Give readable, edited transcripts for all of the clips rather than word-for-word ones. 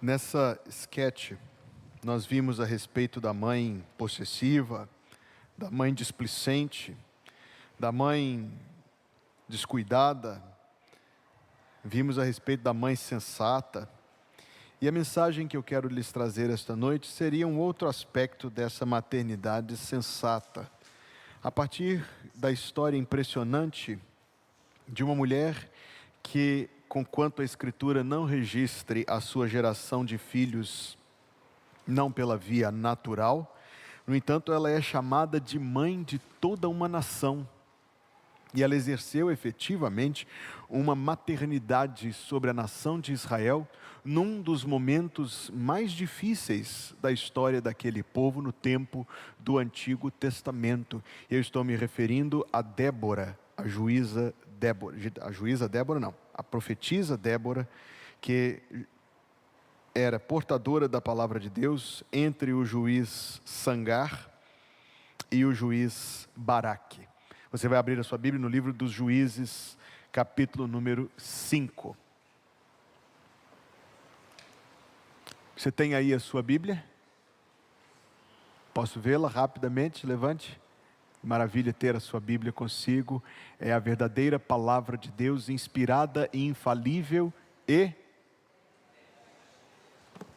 Nessa sketch, nós vimos a respeito da mãe possessiva, da mãe displicente, da mãe descuidada, vimos a respeito da mãe sensata. E a mensagem que eu quero lhes trazer esta noite seria um outro aspecto dessa maternidade sensata. A partir da história impressionante de uma mulher que, conquanto a Escritura não registre a sua geração de filhos, não pela via natural, no entanto, ela é chamada de mãe de toda uma nação. E ela exerceu efetivamente uma maternidade sobre a nação de Israel, num dos momentos mais difíceis da história daquele povo no tempo do Antigo Testamento. Eu estou me referindo a Débora, a profetisa Débora, que era portadora da palavra de Deus entre o juiz Sangar e o juiz Baraque. Você vai abrir a sua Bíblia no livro dos Juízes, capítulo número 5. Você tem aí a sua Bíblia? Posso vê-la rapidamente? Levante. Maravilha ter a sua Bíblia consigo. É a verdadeira palavra de Deus, inspirada e infalível e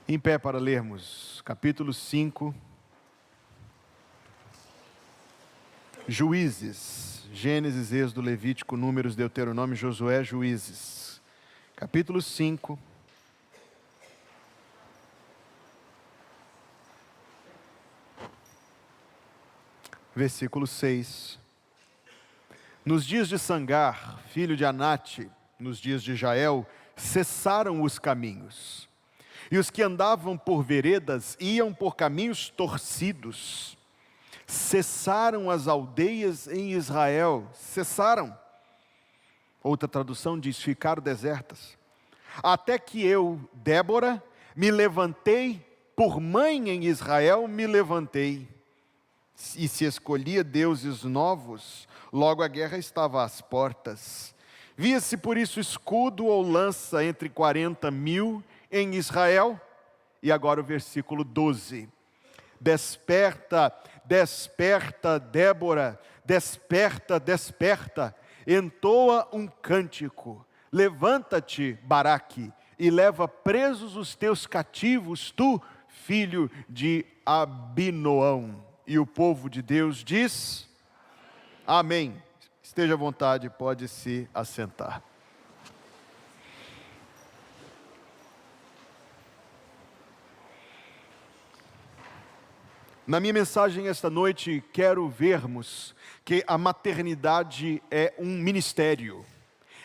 em pé para lermos. Capítulo 5. Juízes, Gênesis, Êxodo, Levítico, Números, Deuteronômio, Josué, Juízes. Capítulo 5. Versículo 6. Nos dias de Sangar, filho de Anate, nos dias de Jael, cessaram os caminhos. E os que andavam por veredas iam por caminhos torcidos. Cessaram as aldeias em Israel, cessaram. Outra tradução diz, ficaram desertas. Até que eu, Débora, me levantei, por mãe em Israel me levantei. E se escolhia deuses novos, logo a guerra estava às portas. Via-se por isso escudo ou lança entre 40.000 em Israel. E agora o versículo 12. Desperta, desperta, Débora, desperta, desperta, entoa um cântico, levanta-te, Baraque, e leva presos os teus cativos, tu, filho de Abinoão. E o povo de Deus diz, amém. Esteja à vontade, pode se assentar. Na minha mensagem esta noite, quero vermos que a maternidade é um ministério,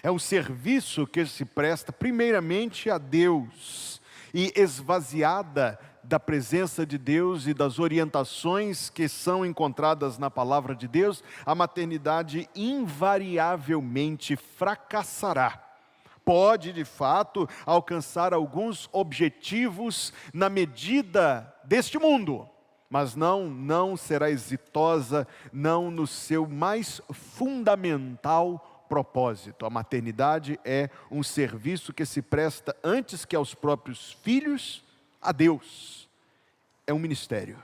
é um serviço que se presta primeiramente a Deus, e esvaziada da presença de Deus e das orientações que são encontradas na palavra de Deus, a maternidade invariavelmente fracassará. Pode, de fato, alcançar alguns objetivos na medida deste mundo, mas não será exitosa, não no seu mais fundamental propósito. A maternidade é um serviço que se presta antes que aos próprios filhos, a Deus. É um ministério.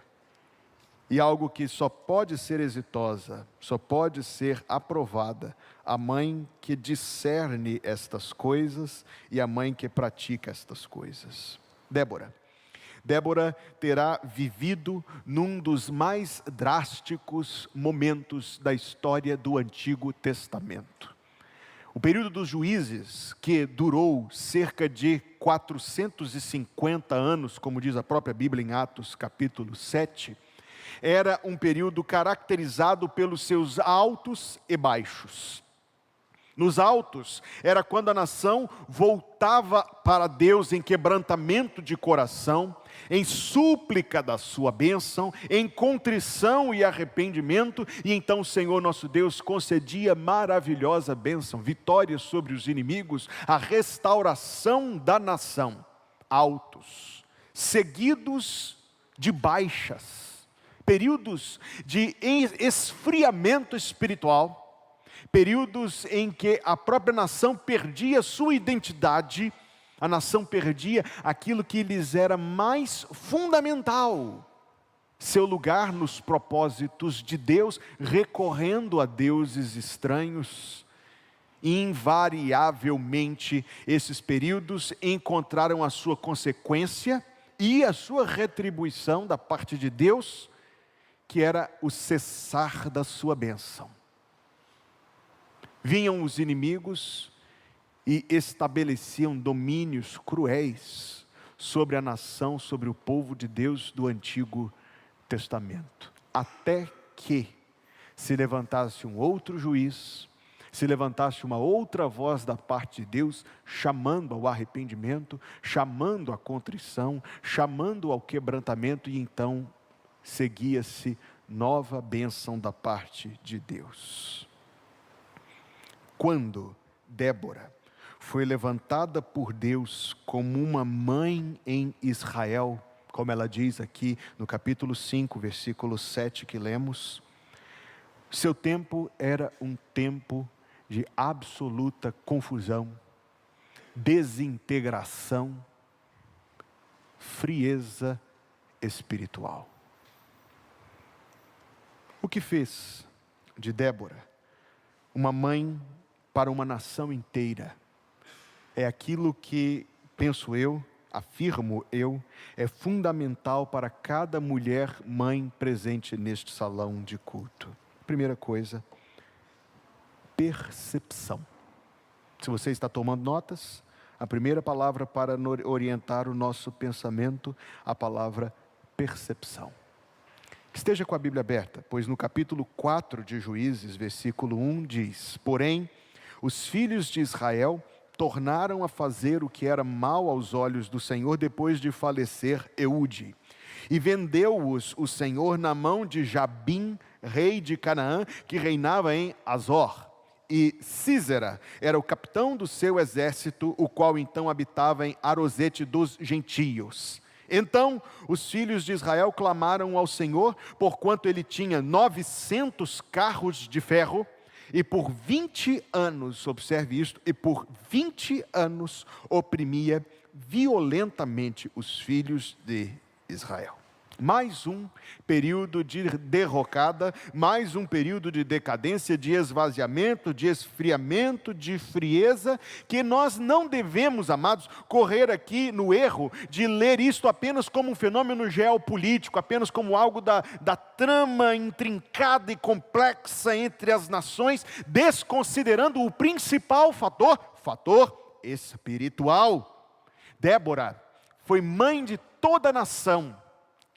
E algo que só pode ser exitosa, só pode ser aprovada, a mãe que discerne estas coisas e a mãe que pratica estas coisas. Débora terá vivido num dos mais drásticos momentos da história do Antigo Testamento. O período dos juízes, que durou cerca de 450 anos, como diz a própria Bíblia em Atos capítulo 7, era um período caracterizado pelos seus altos e baixos. Nos altos, era quando a nação voltava para Deus em quebrantamento de coração, em súplica da sua bênção, em contrição e arrependimento, e então o Senhor nosso Deus concedia maravilhosa bênção, vitória sobre os inimigos, a restauração da nação. Altos, seguidos de baixas, períodos de esfriamento espiritual, períodos em que a própria nação perdia sua identidade, A nação perdia aquilo que lhes era mais fundamental, seu lugar nos propósitos de Deus, recorrendo a deuses estranhos. Invariavelmente, esses períodos encontraram a sua consequência e a sua retribuição da parte de Deus, que era o cessar da sua bênção. Vinham os inimigos e estabeleciam domínios cruéis sobre a nação, sobre o povo de Deus do Antigo Testamento, até que se levantasse um outro juiz, se levantasse uma outra voz da parte de Deus, chamando ao arrependimento, chamando à contrição, chamando ao quebrantamento, e então seguia-se nova bênção da parte de Deus. Quando Débora foi levantada por Deus como uma mãe em Israel, como ela diz aqui no capítulo 5, versículo 7 que lemos, seu tempo era um tempo de absoluta confusão, desintegração, frieza espiritual. O que fez de Débora uma mãe para uma nação inteira é aquilo que, penso eu, afirmo eu, é fundamental para cada mulher mãe presente neste salão de culto. Primeira coisa, percepção. Se você está tomando notas, a primeira palavra para orientar o nosso pensamento, a palavra percepção. Esteja com a Bíblia aberta, pois no capítulo 4 de Juízes, versículo 1 diz: porém, os filhos de Israel tornaram a fazer o que era mal aos olhos do Senhor depois de falecer Eude. E vendeu-os o Senhor na mão de Jabim, rei de Canaã, que reinava em Azor. E Sísera era o capitão do seu exército, o qual então habitava em Arosete dos gentios. Então os filhos de Israel clamaram ao Senhor, porquanto ele tinha 900 carros de ferro, e por 20 anos, observe isto, e por 20 anos oprimia violentamente os filhos de Israel. Mais um período de derrocada, mais um período de decadência, de esvaziamento, de esfriamento, de frieza, que nós não devemos, amados, correr aqui no erro de ler isto apenas como um fenômeno geopolítico, apenas como algo da trama intrincada e complexa entre as nações, desconsiderando o principal fator espiritual. Débora foi mãe de toda a nação,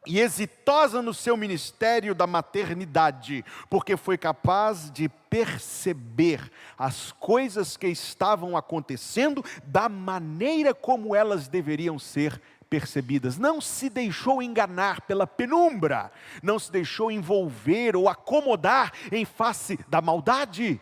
e exitosa no seu ministério da maternidade, porque foi capaz de perceber as coisas que estavam acontecendo da maneira como elas deveriam ser percebidas. Não se deixou enganar pela penumbra, não se deixou envolver ou acomodar em face da maldade.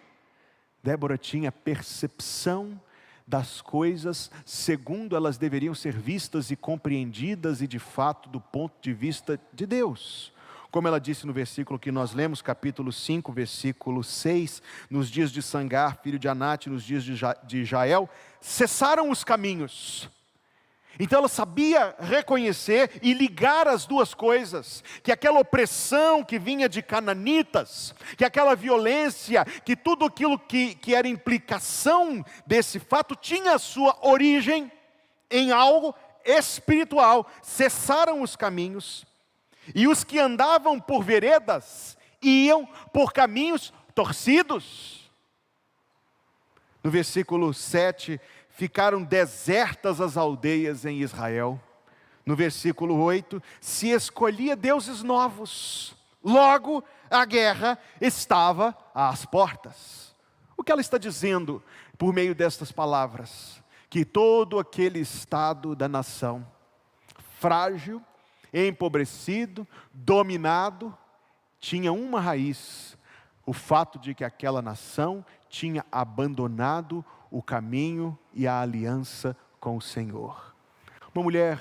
Débora tinha percepção das coisas segundo elas deveriam ser vistas e compreendidas, e de fato do ponto de vista de Deus. Como ela disse no versículo que nós lemos, capítulo 5, versículo 6, nos dias de Sangar, filho de Anate, nos dias de Jael, cessaram os caminhos. Então ela sabia reconhecer e ligar as duas coisas, que aquela opressão que vinha de cananitas, que aquela violência, que tudo aquilo que era implicação desse fato, tinha a sua origem em algo espiritual. Cessaram os caminhos, e os que andavam por veredas, iam por caminhos torcidos. No versículo 7, ficaram desertas as aldeias em Israel. No versículo 8, se escolhia deuses novos. Logo, a guerra estava às portas. O que ela está dizendo por meio destas palavras? Que todo aquele estado da nação, frágil, empobrecido, dominado, tinha uma raiz: o fato de que aquela nação tinha abandonado o caminho e a aliança com o Senhor. Uma mulher,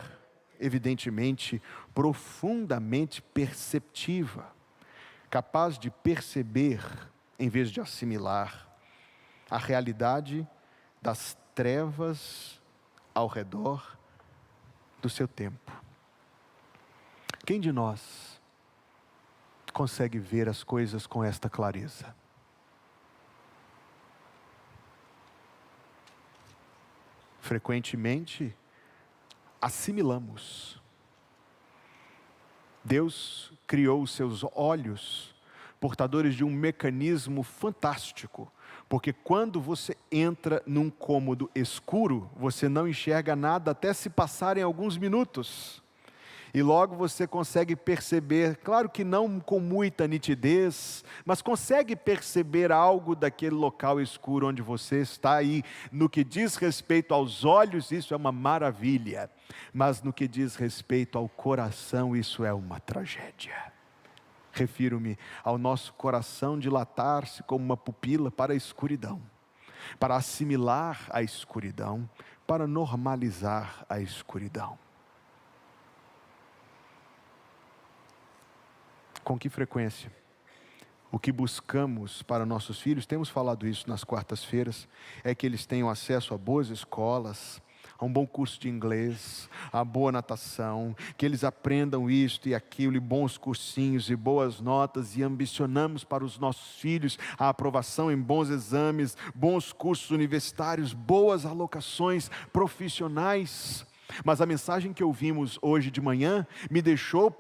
evidentemente, profundamente perceptiva, capaz de perceber, em vez de assimilar, a realidade das trevas ao redor do seu tempo. Quem de nós consegue ver as coisas com esta clareza? Frequentemente, assimilamos. Deus criou os seus olhos, portadores de um mecanismo fantástico, porque quando você entra num cômodo escuro, você não enxerga nada até se passarem alguns minutos. E logo você consegue perceber, claro que não com muita nitidez, mas consegue perceber algo daquele local escuro onde você está. E no que diz respeito aos olhos, isso é uma maravilha, mas no que diz respeito ao coração, isso é uma tragédia. Refiro-me ao nosso coração dilatar-se como uma pupila para a escuridão, para assimilar a escuridão, para normalizar a escuridão. Com que frequência? O que buscamos para nossos filhos, temos falado isso nas quartas-feiras, é que eles tenham acesso a boas escolas, a um bom curso de inglês, a boa natação, que eles aprendam isto e aquilo, e bons cursinhos e boas notas, e ambicionamos para os nossos filhos a aprovação em bons exames, bons cursos universitários, boas alocações profissionais. Mas a mensagem que ouvimos hoje de manhã me deixou,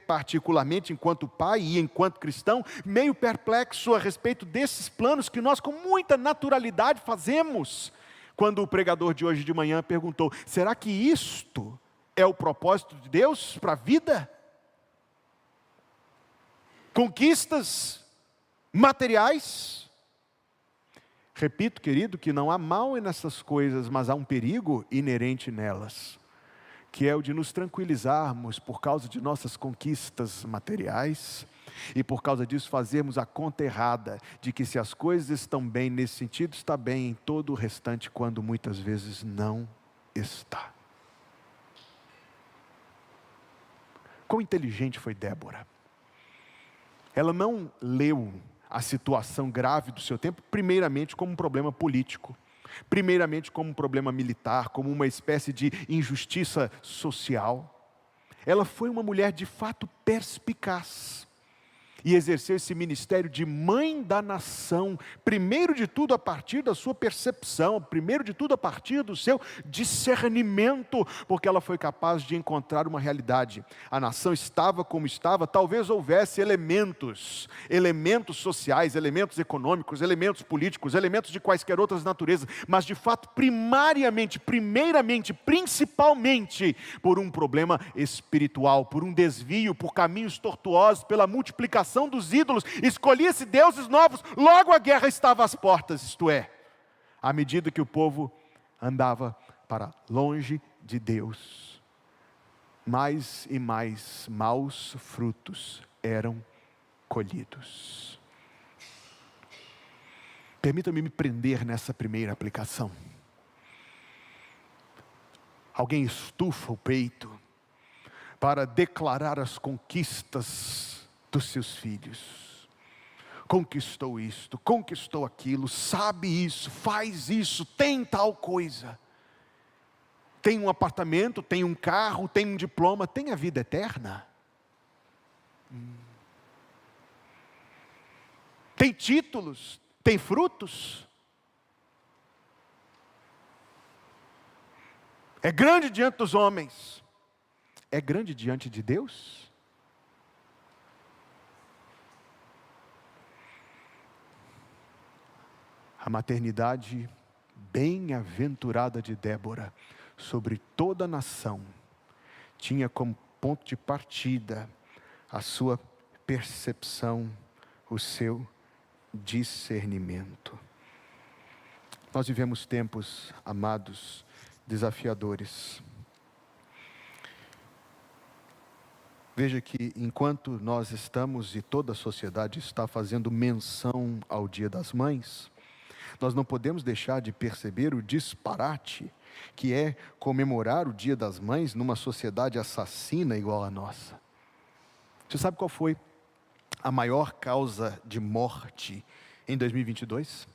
particularmente enquanto pai e enquanto cristão, meio perplexo a respeito desses planos que nós com muita naturalidade fazemos. Quando o pregador de hoje de manhã perguntou: será que isto é o propósito de Deus para a vida? Conquistas materiais? Repito, querido, que não há mal nessas coisas, mas há um perigo inerente nelas, que é o de nos tranquilizarmos por causa de nossas conquistas materiais, e por causa disso fazermos a conta errada, de que se as coisas estão bem nesse sentido, está bem em todo o restante, quando muitas vezes não está. Quão inteligente foi Débora! Ela não leu a situação grave do seu tempo, primeiramente como um problema político, primeiramente como um problema militar, como uma espécie de injustiça social. Ela foi uma mulher de fato perspicaz, e exerceu esse ministério de mãe da nação, primeiro de tudo a partir da sua percepção, primeiro de tudo a partir do seu discernimento, porque ela foi capaz de encontrar uma realidade. A nação estava como estava, talvez houvesse elementos sociais, elementos econômicos, elementos políticos, elementos de quaisquer outras naturezas, mas de fato, primeiramente, principalmente, por um problema espiritual, por um desvio, por caminhos tortuosos, pela multiplicação dos ídolos, escolhia-se deuses novos, logo a guerra estava às portas, isto é, à medida que o povo andava para longe de Deus, mais e mais maus frutos eram colhidos. Permita-me me prender nessa primeira aplicação. Alguém estufa o peito para declarar as conquistas dos seus filhos. Conquistou isto, conquistou aquilo, sabe isso, faz isso, tem tal coisa. Tem um apartamento, tem um carro, tem um diploma, tem a vida eterna. Tem títulos, tem frutos. É grande diante dos homens. É grande diante de Deus? A maternidade bem-aventurada de Débora sobre toda a nação tinha como ponto de partida a sua percepção, o seu discernimento. Nós vivemos tempos, amados, desafiadores. Veja que enquanto nós estamos e toda a sociedade está fazendo menção ao Dia das Mães, nós não podemos deixar de perceber o disparate que é comemorar o Dia das Mães numa sociedade assassina igual a nossa. Você sabe qual foi a maior causa de morte em 2022?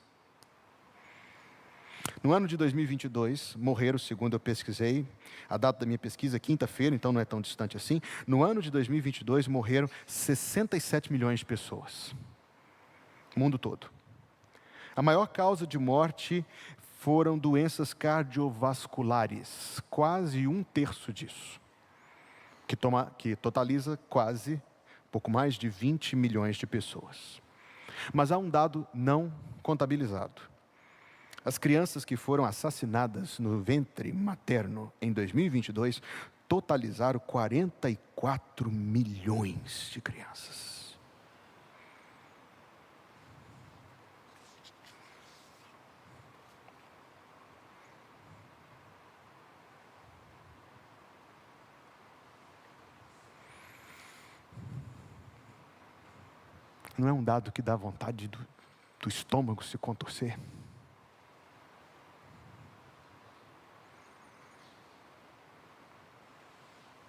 No ano de 2022, morreram, segundo eu pesquisei, a data da minha pesquisa, quinta-feira, então não é tão distante assim. No ano de 2022, morreram 67 milhões de pessoas. Mundo todo. A maior causa de morte foram doenças cardiovasculares, quase 1/3 disso, que totaliza quase pouco mais de 20 milhões de pessoas. Mas há um dado não contabilizado. As crianças que foram assassinadas no ventre materno em 2022 totalizaram 44 milhões de crianças. Não é um dado que dá vontade do estômago se contorcer?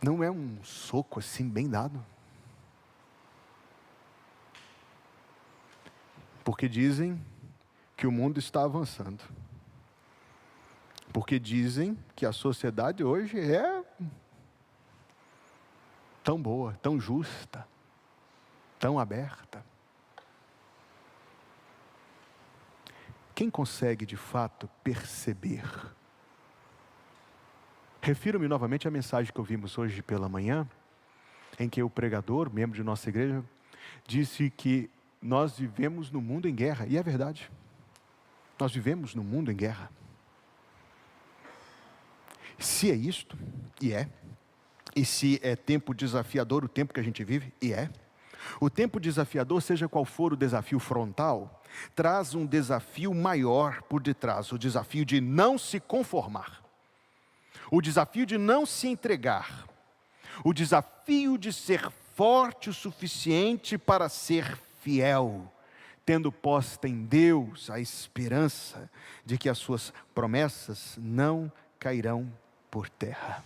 Não é um soco assim bem dado? Porque dizem que o mundo está avançando. Porque dizem que a sociedade hoje é tão boa, tão justa, tão aberta. Quem consegue de fato perceber? Refiro-me novamente à mensagem que ouvimos hoje pela manhã, em que o pregador, membro de nossa igreja, disse que nós vivemos no mundo em guerra, e é verdade. Nós vivemos no mundo em guerra. Se é isto, e se é tempo desafiador o tempo que a gente vive, o tempo desafiador, seja qual for o desafio frontal, traz um desafio maior por detrás, o desafio de não se conformar, o desafio de não se entregar, o desafio de ser forte o suficiente para ser fiel, tendo posta em Deus a esperança de que as suas promessas não cairão por terra.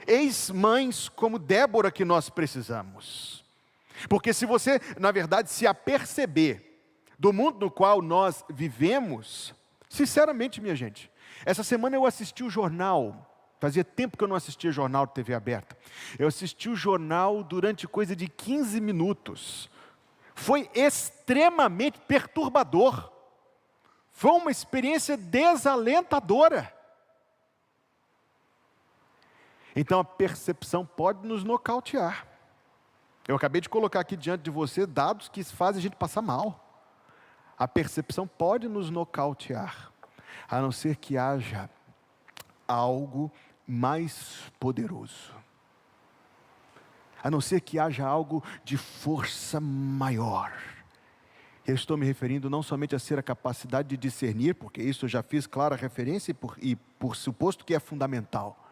Ex-mães como Débora que nós precisamos. Porque se você, na verdade, se aperceber do mundo no qual nós vivemos, sinceramente, minha gente, essa semana eu assisti o jornal, fazia tempo que eu não assistia jornal de TV aberta. Eu assisti o jornal durante coisa de 15 minutos. Foi extremamente perturbador. Foi uma experiência desalentadora. Então a percepção pode nos nocautear. Eu acabei de colocar aqui diante de você dados que fazem a gente passar mal. A percepção pode nos nocautear, a não ser que haja algo mais poderoso. A não ser que haja algo de força maior. Eu estou me referindo não somente a ser a capacidade de discernir, porque isso eu já fiz clara referência e por suposto que é fundamental.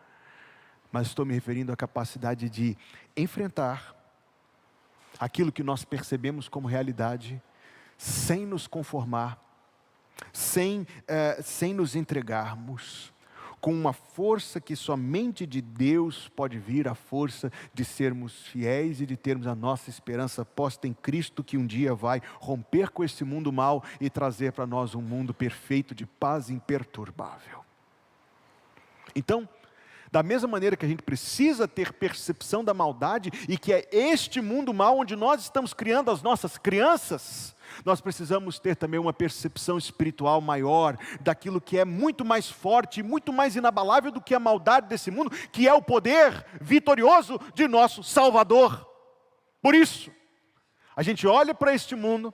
Mas estou me referindo à capacidade de enfrentar aquilo que nós percebemos como realidade, sem nos conformar, sem nos entregarmos, com uma força que somente de Deus pode vir, a força de sermos fiéis e de termos a nossa esperança posta em Cristo, que um dia vai romper com esse mundo mau e trazer para nós um mundo perfeito de paz imperturbável. Então, da mesma maneira que a gente precisa ter percepção da maldade, e que é este mundo mau onde nós estamos criando as nossas crianças, nós precisamos ter também uma percepção espiritual maior, daquilo que é muito mais forte, muito mais inabalável do que a maldade desse mundo, que é o poder vitorioso de nosso Salvador. Por isso, a gente olha para este mundo,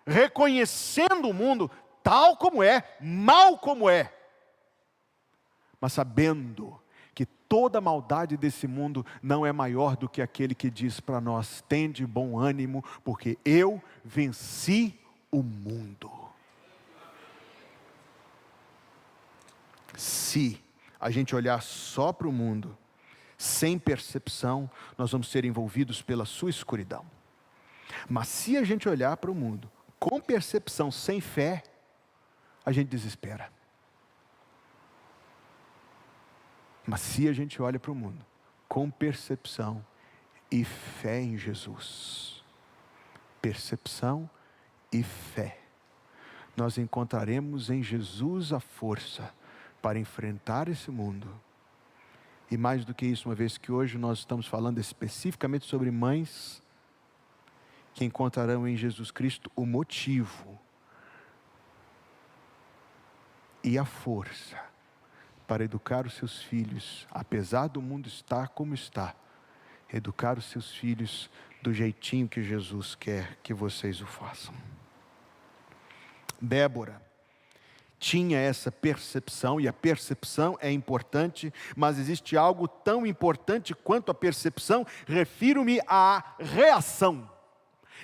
reconhecendo o mundo tal como é, mal como é, mas sabendo que toda a maldade desse mundo não é maior do que aquele que diz para nós: tende bom ânimo, porque eu venci o mundo. Se a gente olhar só para o mundo, sem percepção, nós vamos ser envolvidos pela sua escuridão. Mas se a gente olhar para o mundo com percepção, sem fé, a gente desespera. Mas se a gente olha para o mundo com percepção e fé em Jesus, percepção e fé, nós encontraremos em Jesus a força para enfrentar esse mundo. E mais do que isso, uma vez que hoje nós estamos falando especificamente sobre mães, que encontrarão em Jesus Cristo o motivo e a força para educar os seus filhos, apesar do mundo estar como está, educar os seus filhos do jeitinho que Jesus quer que vocês o façam. Débora tinha essa percepção, e a percepção é importante, mas existe algo tão importante quanto a percepção, refiro-me à reação.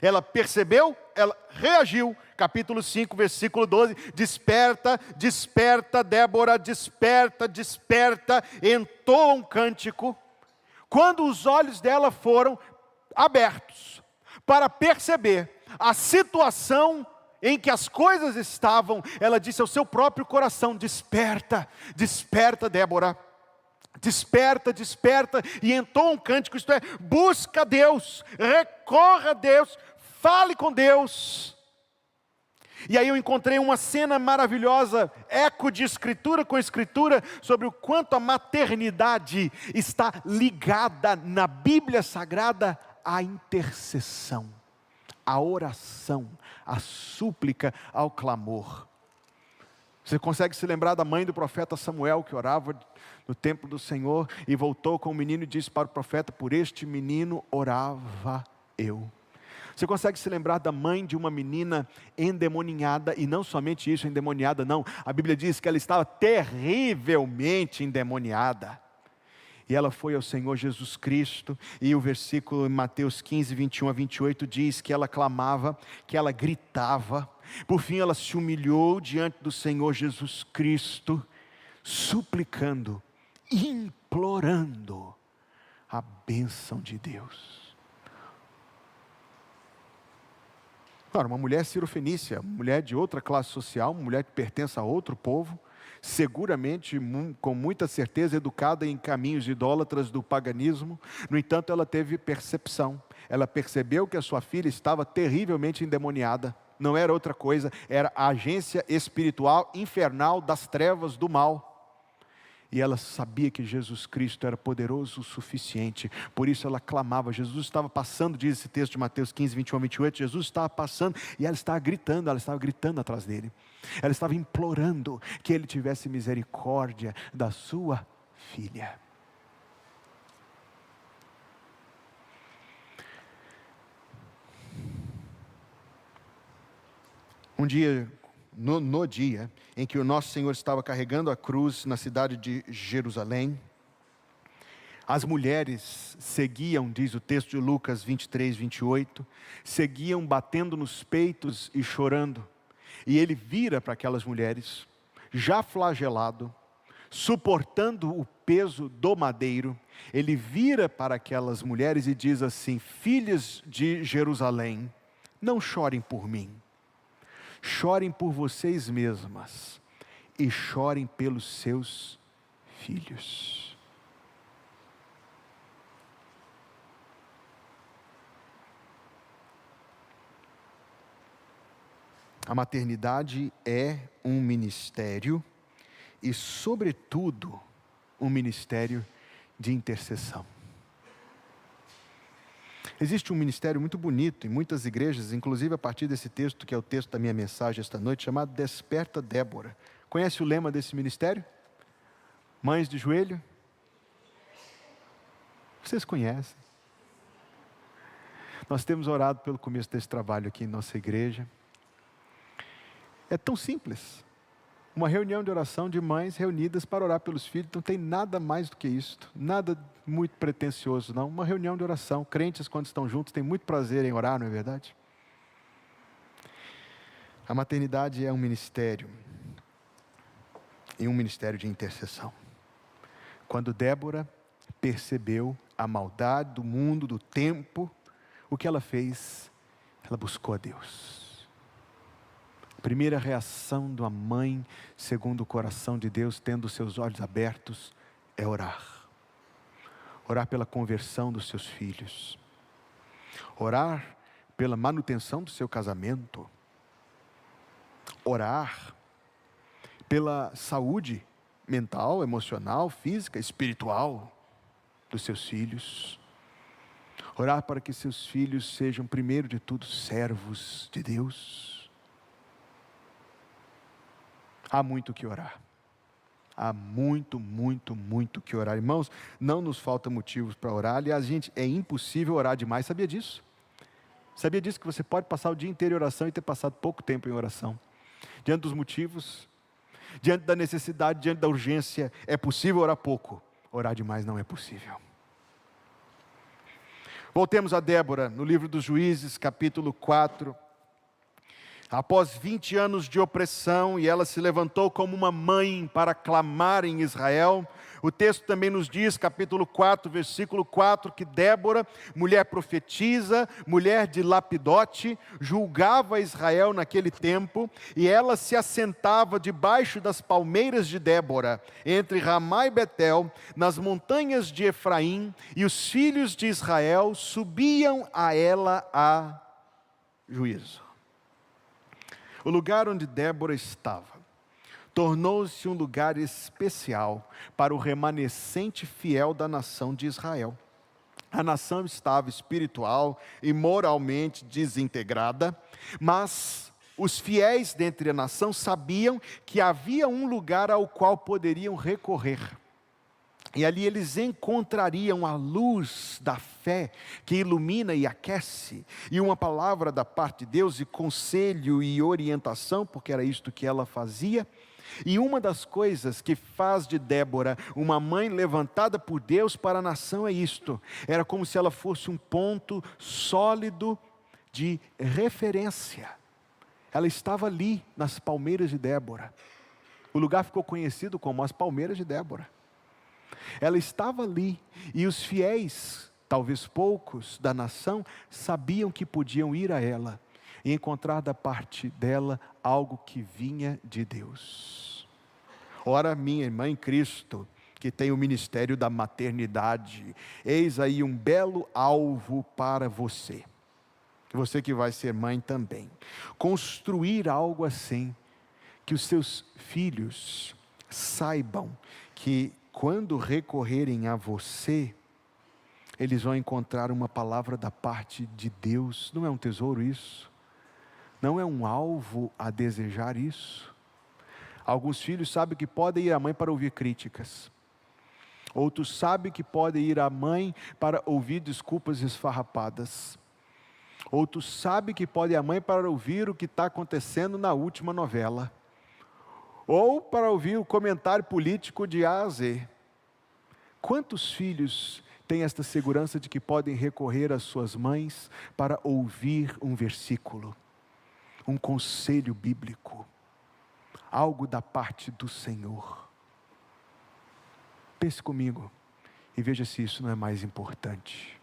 Ela percebeu, ela reagiu. Capítulo 5, versículo 12, desperta, desperta, Débora, desperta, desperta, entoa um cântico. Quando os olhos dela foram abertos para perceber a situação em que as coisas estavam, ela disse ao seu próprio coração: desperta, desperta, Débora, desperta, desperta, e entoa um cântico, isto é, busca Deus, recorra a Deus, fale com Deus. E aí eu encontrei uma cena maravilhosa, eco de escritura com escritura, sobre o quanto a maternidade está ligada na Bíblia Sagrada à intercessão, à oração, à súplica, ao clamor. Você consegue se lembrar da mãe do profeta Samuel, que orava no templo do Senhor, e voltou com o menino e disse para o profeta: por este menino orava eu. Você consegue se lembrar da mãe de uma menina endemoniada, e não somente isso, endemoniada não, a Bíblia diz que ela estava terrivelmente endemoniada, e ela foi ao Senhor Jesus Cristo, e o versículo em Mateus 15, 21 a 28 diz que ela clamava, que ela gritava. Por fim ela se humilhou diante do Senhor Jesus Cristo, suplicando, implorando a bênção de Deus. Claro, uma mulher cirofenícia, mulher de outra classe social, uma mulher que pertence a outro povo, seguramente, com muita certeza, educada em caminhos idólatras do paganismo. No entanto, ela teve percepção. Ela percebeu que a sua filha estava terrivelmente endemoniada. Não era outra coisa, era a agência espiritual infernal das trevas do mal. E ela sabia que Jesus Cristo era poderoso o suficiente, por isso ela clamava. Jesus estava passando, diz esse texto de Mateus 15, 21 a 28, Jesus estava passando e ela estava gritando atrás dele. Ela estava implorando que ele tivesse misericórdia da sua filha. Um dia, no dia em que o nosso Senhor estava carregando a cruz na cidade de Jerusalém, as mulheres seguiam, diz o texto de Lucas 23, 28, seguiam batendo nos peitos e chorando. E ele vira para aquelas mulheres, já flagelado, suportando o peso do madeiro, ele vira para aquelas mulheres e diz assim: filhas de Jerusalém, não chorem por mim, chorem por vocês mesmas e chorem pelos seus filhos. A maternidade é um ministério e, sobretudo, um ministério de intercessão. Existe um ministério muito bonito em muitas igrejas, inclusive a partir desse texto, que é o texto da minha mensagem esta noite, chamado Desperta Débora. Conhece o lema desse ministério? Mães de joelho? Vocês conhecem. Nós temos orado pelo começo desse trabalho aqui em nossa igreja. É tão simples. Uma reunião de oração de mães reunidas para orar pelos filhos. Não tem nada mais do que isso. Nada muito pretensioso, não. Uma reunião de oração. Crentes, quando estão juntos, têm muito prazer em orar, não é verdade? A maternidade é um ministério. E um ministério de intercessão. Quando Débora percebeu a maldade do mundo, do tempo, o que ela fez? Ela buscou a Deus. Primeira reação de uma mãe, segundo o coração de Deus, tendo seus olhos abertos, é orar. Orar pela conversão dos seus filhos. Orar pela manutenção do seu casamento. Orar pela saúde mental, emocional, física, espiritual dos seus filhos. Orar para que seus filhos sejam, primeiro de tudo, servos de Deus. Há muito o que orar. Há muito, muito, muito o que orar. Irmãos, não nos falta motivos para orar. Aliás, gente, é impossível orar demais. Sabia disso? Sabia disso que você pode passar o dia inteiro em oração e ter passado pouco tempo em oração? Diante dos motivos, diante da necessidade, diante da urgência, é possível orar pouco. Orar demais não é possível. Voltemos a Débora, no livro dos Juízes, capítulo 4. Após 20 anos de opressão, e ela se levantou como uma mãe para clamar em Israel. O texto também nos diz, capítulo 4, versículo 4, que Débora, mulher profetisa, mulher de Lapidote, julgava Israel naquele tempo, e ela se assentava debaixo das palmeiras de Débora, entre Ramá e Betel, nas montanhas de Efraim, e os filhos de Israel subiam a ela a juízo. O lugar onde Débora estava tornou-se um lugar especial para o remanescente fiel da nação de Israel. A nação estava espiritual e moralmente desintegrada, mas os fiéis dentre a nação sabiam que havia um lugar ao qual poderiam recorrer. E ali eles encontrariam a luz da fé que ilumina e aquece, e uma palavra da parte de Deus, e conselho e orientação, porque era isto que ela fazia. E uma das coisas que faz de Débora uma mãe levantada por Deus para a nação é isto: era como se ela fosse um ponto sólido de referência. Ela estava ali nas palmeiras de Débora. O lugar ficou conhecido como as palmeiras de Débora. Ela estava ali, e os fiéis, talvez poucos da nação, sabiam que podiam ir a ela e encontrar da parte dela algo que vinha de Deus. Ora, minha irmã em Cristo, que tem o ministério da maternidade, eis aí um belo alvo para você. Você que vai ser mãe também. Construir algo assim, que os seus filhos saibam que quando recorrerem a você, eles vão encontrar uma palavra da parte de Deus. Não é um tesouro isso? Não é um alvo a desejar isso? Alguns filhos sabem que podem ir à mãe para ouvir críticas. Outros sabem que podem ir à mãe para ouvir desculpas esfarrapadas. Outros sabem que podem ir à mãe para ouvir o que está acontecendo na última novela. Ou para ouvir o comentário político de A a Z. Quantos filhos têm esta segurança de que podem recorrer às suas mães para ouvir um versículo, um conselho bíblico, algo da parte do Senhor? Pense comigo e veja se isso não é mais importante.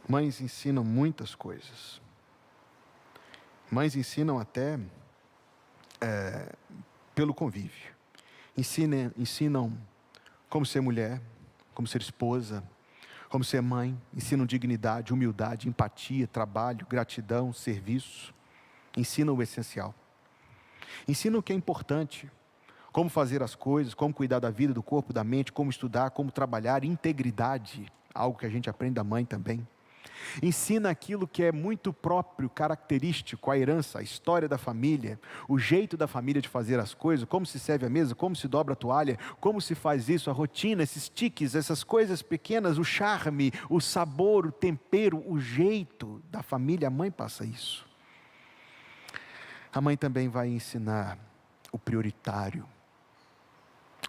Mães ensinam muitas coisas. Mães ensinam até pelo convívio. Ensinam como ser mulher, como ser esposa, como ser mãe. Ensinam dignidade, humildade, empatia, trabalho, gratidão, serviço. Ensinam o essencial. Ensinam o que é importante. Como fazer as coisas, como cuidar da vida, do corpo, da mente, como estudar, como trabalhar, integridade. Algo que a gente aprende da mãe também. Ensina aquilo que é muito próprio, característico, a herança, a história da família, o jeito da família de fazer as coisas, como se serve a mesa, como se dobra a toalha, como se faz isso, a rotina, esses tiques, essas coisas pequenas, o charme, o sabor, o tempero, o jeito da família. A mãe passa isso. A mãe também vai ensinar o prioritário,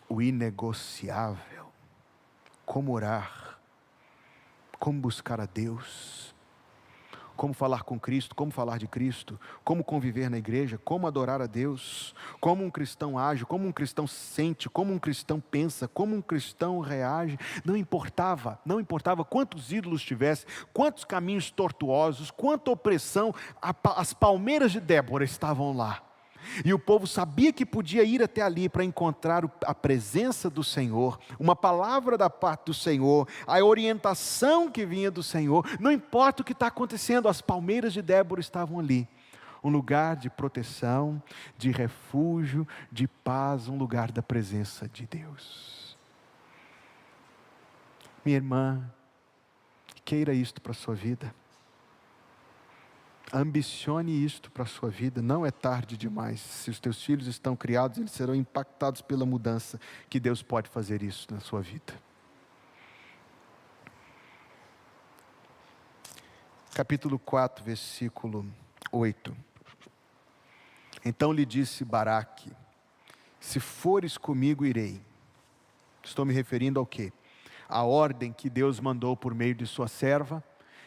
o inegociável, como orar, como buscar a Deus, como falar com Cristo, como falar de Cristo, como conviver na igreja, como adorar a Deus, como um cristão age, como um cristão sente, como um cristão pensa, como um cristão reage. Não importava quantos ídolos tivesse, quantos caminhos tortuosos, quanta opressão, as palmeiras de Débora estavam lá. E o povo sabia que podia ir até ali para encontrar a presença do Senhor, uma palavra da parte do Senhor, a orientação que vinha do Senhor. Não importa o que está acontecendo, as palmeiras de Débora estavam ali. Um lugar de proteção, de refúgio, de paz, um lugar da presença de Deus. Minha irmã, queira isto para a sua vida. Ambicione isto para a sua vida, não é tarde demais. Se os teus filhos estão criados, eles serão impactados pela mudança, que Deus pode fazer isso na sua vida. Capítulo 4, versículo 8. Então lhe disse Baraque: se fores comigo, irei. Estou me referindo ao quê? A ordem que Deus mandou por meio de sua serva,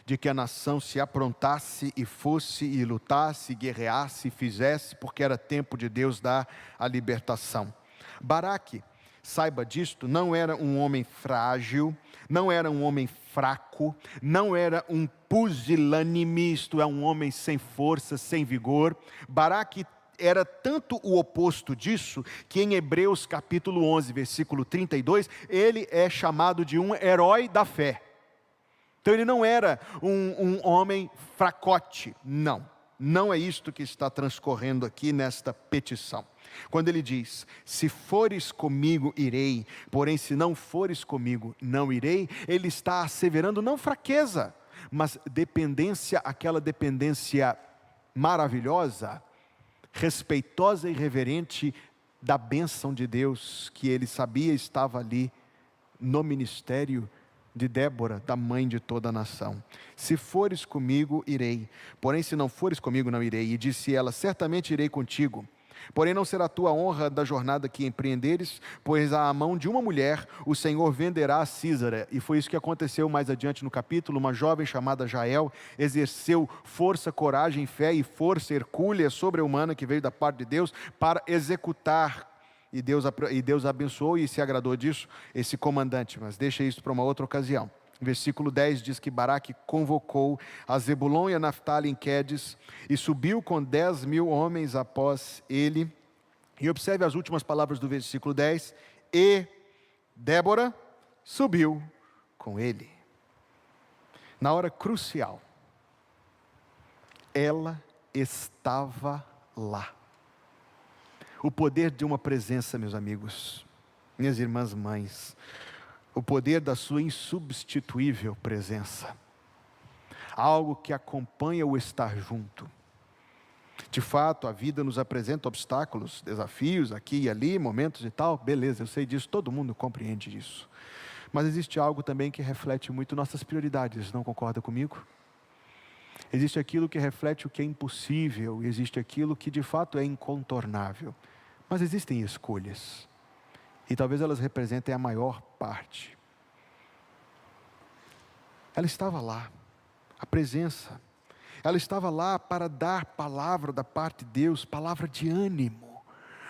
de que a nação se aprontasse e fosse e lutasse, guerreasse e fizesse, porque era tempo de Deus dar a libertação. Baraque, saiba disto, não era um homem frágil, não era um homem fraco, não era um pusilânime, isto é, um homem sem força, sem vigor. Baraque era tanto o oposto disso, que em Hebreus capítulo 11, versículo 32, ele é chamado de um herói da fé. Então ele não era um homem fracote, não é isto que está transcorrendo aqui nesta petição. Quando ele diz, se fores comigo irei, porém se não fores comigo não irei, ele está asseverando não fraqueza, mas dependência, aquela dependência maravilhosa, respeitosa e reverente da bênção de Deus, que ele sabia estava ali no ministério de Débora, da mãe de toda a nação. Se fores comigo, irei, porém se não fores comigo, não irei. E disse ela, certamente irei contigo, porém não será tua honra da jornada que empreenderes, pois à mão de uma mulher o Senhor venderá a Sísara. E foi isso que aconteceu mais adiante no capítulo. Uma jovem chamada Jael exerceu força, coragem, fé e força hercúlea sobre-humana que veio da parte de Deus para executar. E Deus abençoou e se agradou disso, esse comandante, mas deixa isso para uma outra ocasião. Versículo 10 diz que Baraque convocou a Zebulon e a Naftali em Quedes, e subiu com 10.000 homens após ele. E observe as últimas palavras do versículo 10, e Débora subiu com ele. Na hora crucial, ela estava lá. O poder de uma presença, meus amigos, minhas irmãs mães, o poder da sua insubstituível presença, algo que acompanha o estar junto. De fato, a vida nos apresenta obstáculos, desafios aqui e ali, momentos e tal, beleza, eu sei disso, todo mundo compreende isso. Mas existe algo também que reflete muito nossas prioridades, não concorda comigo? Existe aquilo que reflete o que é impossível, existe aquilo que de fato é incontornável. Mas existem escolhas, e talvez elas representem a maior parte. Ela estava lá, a presença, ela estava lá para dar palavra da parte de Deus, palavra de ânimo,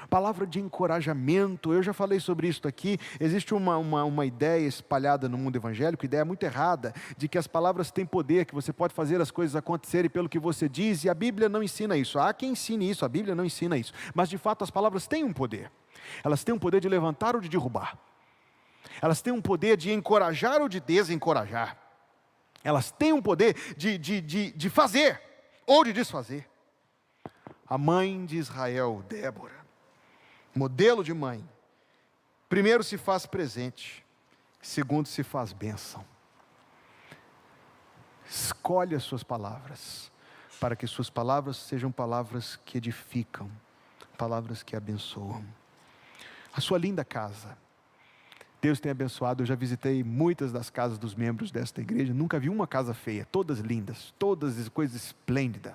palavra de encorajamento. Eu já falei sobre isso aqui. Existe uma ideia espalhada no mundo evangélico, ideia muito errada, de que as palavras têm poder, que você pode fazer as coisas acontecerem pelo que você diz, e a Bíblia não ensina isso. Há quem ensine isso, a Bíblia não ensina isso, mas de fato as palavras têm um poder. Elas têm um poder de levantar ou de derrubar, elas têm um poder de encorajar ou de desencorajar, elas têm um poder de fazer ou de desfazer. A mãe de Israel, Débora, modelo de mãe, primeiro se faz presente, segundo se faz bênção. Escolhe as suas palavras, para que suas palavras sejam palavras que edificam, palavras que abençoam. A sua linda casa, Deus tem abençoado. Eu já visitei muitas das casas dos membros desta igreja, nunca vi uma casa feia, todas lindas, todas coisas esplêndidas.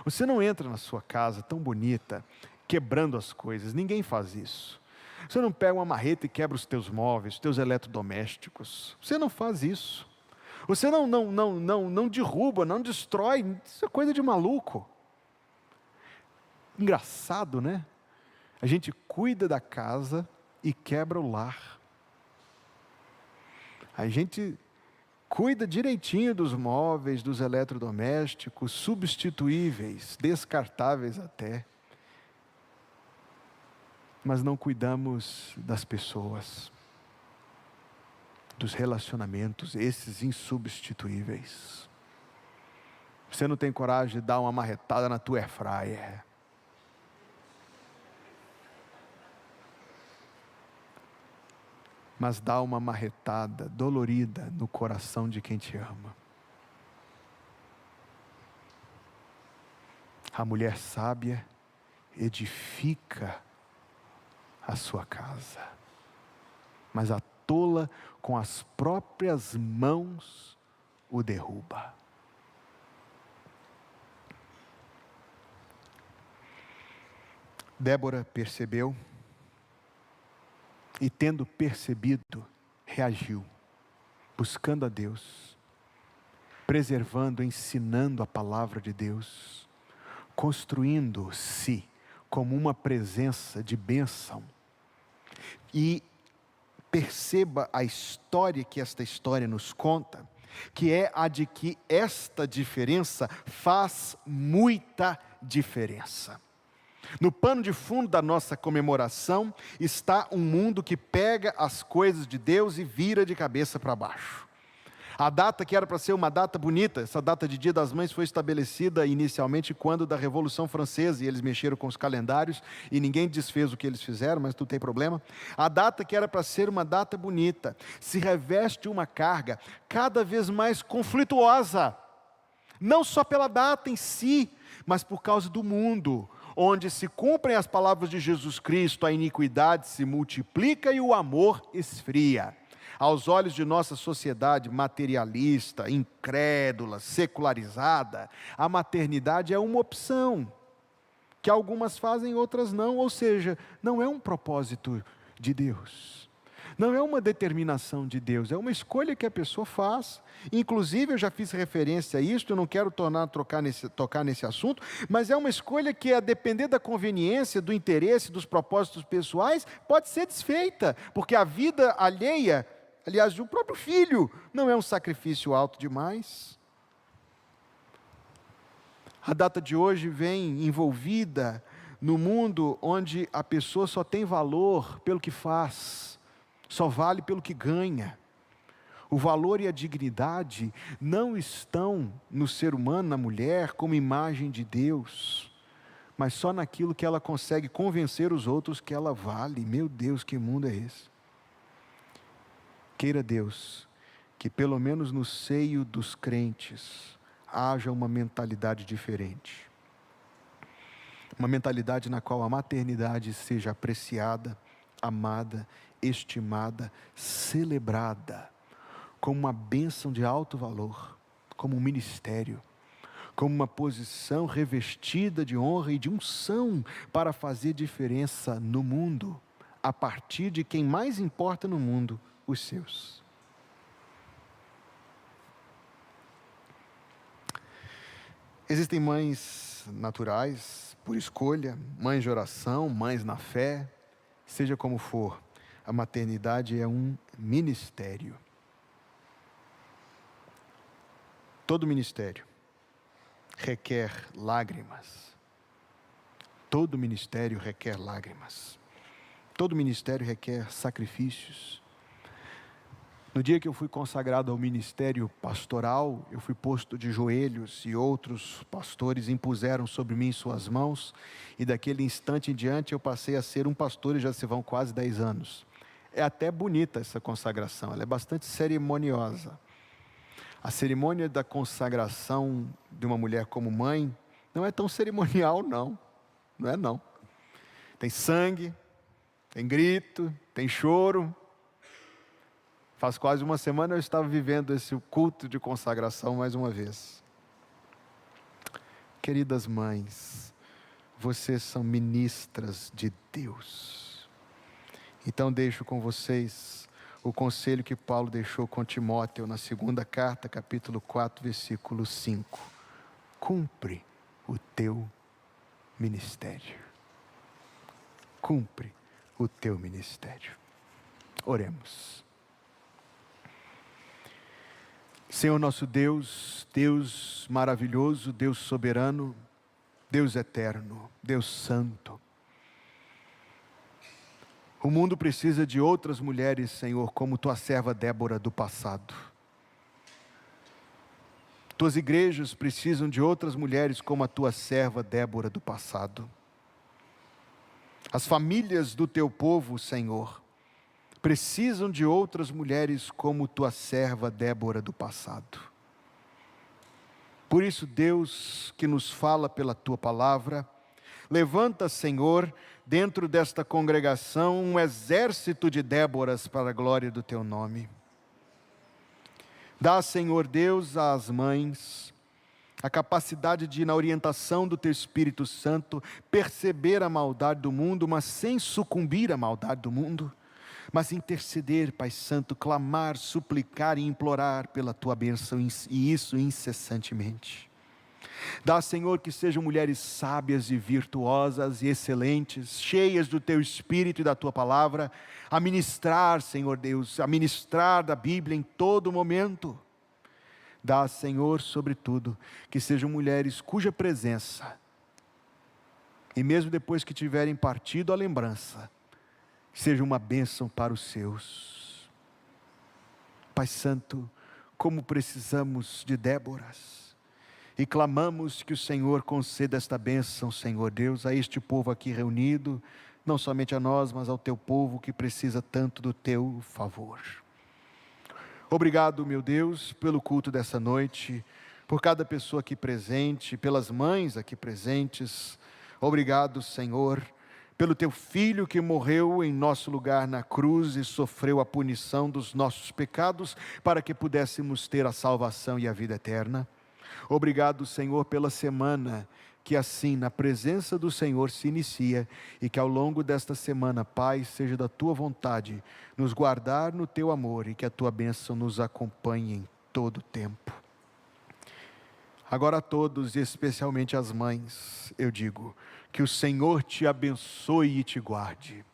Você não entra na sua casa tão bonita, quebrando as coisas, ninguém faz isso. Você não pega uma marreta e quebra os teus móveis, os teus eletrodomésticos, você não faz isso. Você não derruba, não destrói, isso é coisa de maluco. Engraçado, né? A gente cuida da casa e quebra o lar. A gente cuida direitinho dos móveis, dos eletrodomésticos, substituíveis, descartáveis até, mas não cuidamos das pessoas, dos relacionamentos, esses insubstituíveis. Você não tem coragem de dar uma marretada na tua airfryer. Mas dá uma marretada dolorida no coração de quem te ama. A mulher sábia edifica a sua casa, mas a tola com as próprias mãos o derruba. Débora percebeu e, tendo percebido, reagiu, buscando a Deus, preservando, ensinando a palavra de Deus, construindo-se como uma presença de bênção. E perceba a história que esta história nos conta, que é a de que esta diferença faz muita diferença. No pano de fundo da nossa comemoração está um mundo que pega as coisas de Deus e vira de cabeça para baixo. A data que era para ser uma data bonita, essa data de Dia das Mães foi estabelecida inicialmente quando da Revolução Francesa, e eles mexeram com os calendários, e ninguém desfez o que eles fizeram, mas não tem problema. A data que era para ser uma data bonita, se reveste uma carga cada vez mais conflituosa, não só pela data em si, mas por causa do mundo, onde se cumprem as palavras de Jesus Cristo, a iniquidade se multiplica e o amor esfria. Aos olhos de nossa sociedade materialista, incrédula, secularizada, a maternidade é uma opção, que algumas fazem, outras não, ou seja, não é um propósito de Deus, não é uma determinação de Deus, é uma escolha que a pessoa faz. Inclusive, eu já fiz referência a isso, eu não quero tocar nesse assunto, mas é uma escolha que, a depender da conveniência, do interesse, dos propósitos pessoais, pode ser desfeita, porque a vida alheia, aliás, o próprio filho, não é um sacrifício alto demais. A data de hoje vem envolvida no mundo onde a pessoa só tem valor pelo que faz, só vale pelo que ganha. O valor e a dignidade não estão no ser humano, na mulher, como imagem de Deus, mas só naquilo que ela consegue convencer os outros que ela vale. Meu Deus, que mundo é esse? Queira Deus que pelo menos no seio dos crentes haja uma mentalidade diferente. Uma mentalidade na qual a maternidade seja apreciada, amada, estimada, celebrada, como uma bênção de alto valor, como um ministério, como uma posição revestida de honra e de unção para fazer diferença no mundo, a partir de quem mais importa no mundo, os seus. Existem mães naturais, por escolha, mães de oração, mães na fé, seja como for, a maternidade é um ministério. Todo ministério requer lágrimas. Todo ministério requer lágrimas. Todo ministério requer sacrifícios. No dia que eu fui consagrado ao ministério pastoral, eu fui posto de joelhos e outros pastores impuseram sobre mim suas mãos, e daquele instante em diante eu passei a ser um pastor e já se vão quase 10 anos. É até bonita essa consagração, ela é bastante cerimoniosa. A cerimônia da consagração de uma mulher como mãe não é tão cerimonial, não. Não é, não. Tem sangue, tem grito, tem choro. Faz quase uma semana eu estava vivendo esse culto de consagração mais uma vez. Queridas mães, vocês são ministras de Deus. Então deixo com vocês o conselho que Paulo deixou com Timóteo na segunda carta, capítulo 4, versículo 5. Cumpre o teu ministério. Cumpre o teu ministério. Oremos. Senhor nosso Deus, Deus maravilhoso, Deus soberano, Deus eterno, Deus santo. O mundo precisa de outras mulheres, Senhor, como tua serva Débora do passado. Tuas igrejas precisam de outras mulheres como a tua serva Débora do passado. As famílias do teu povo, Senhor, precisam de outras mulheres como tua serva Débora do passado. Por isso, Deus, que nos fala pela tua palavra, levanta, Senhor, dentro desta congregação, um exército de Déboras para a glória do teu nome. Dá, Senhor Deus, às mães a capacidade de, na orientação do teu Espírito Santo, perceber a maldade do mundo, mas sem sucumbir à maldade do mundo, mas interceder, Pai Santo, clamar, suplicar e implorar pela tua bênção, e isso incessantemente. Dá, Senhor, que sejam mulheres sábias e virtuosas e excelentes, cheias do teu Espírito e da tua palavra, a ministrar, Senhor Deus, a ministrar da Bíblia em todo momento. Dá, Senhor, sobretudo, que sejam mulheres cuja presença, e mesmo depois que tiverem partido a lembrança, seja uma bênção para os seus. Pai Santo, como precisamos de Déboras, e clamamos que o Senhor conceda esta bênção, Senhor Deus, a este povo aqui reunido, não somente a nós, mas ao teu povo que precisa tanto do teu favor. Obrigado, meu Deus, pelo culto dessa noite, por cada pessoa aqui presente, pelas mães aqui presentes. Obrigado, Senhor, pelo teu Filho que morreu em nosso lugar na cruz e sofreu a punição dos nossos pecados, para que pudéssemos ter a salvação e a vida eterna. Obrigado, Senhor, pela semana que assim, na presença do Senhor se inicia, e que ao longo desta semana, Pai, seja da tua vontade nos guardar no teu amor, e que a tua bênção nos acompanhe em todo o tempo. Agora a todos, e especialmente as mães, eu digo, que o Senhor te abençoe e te guarde,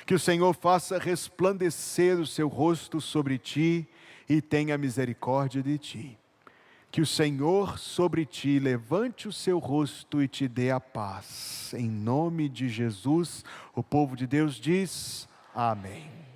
que o Senhor faça resplandecer o seu rosto sobre ti, e tenha misericórdia de ti. Que o Senhor sobre ti levante o seu rosto e te dê a paz. Em nome de Jesus, o povo de Deus diz: amém.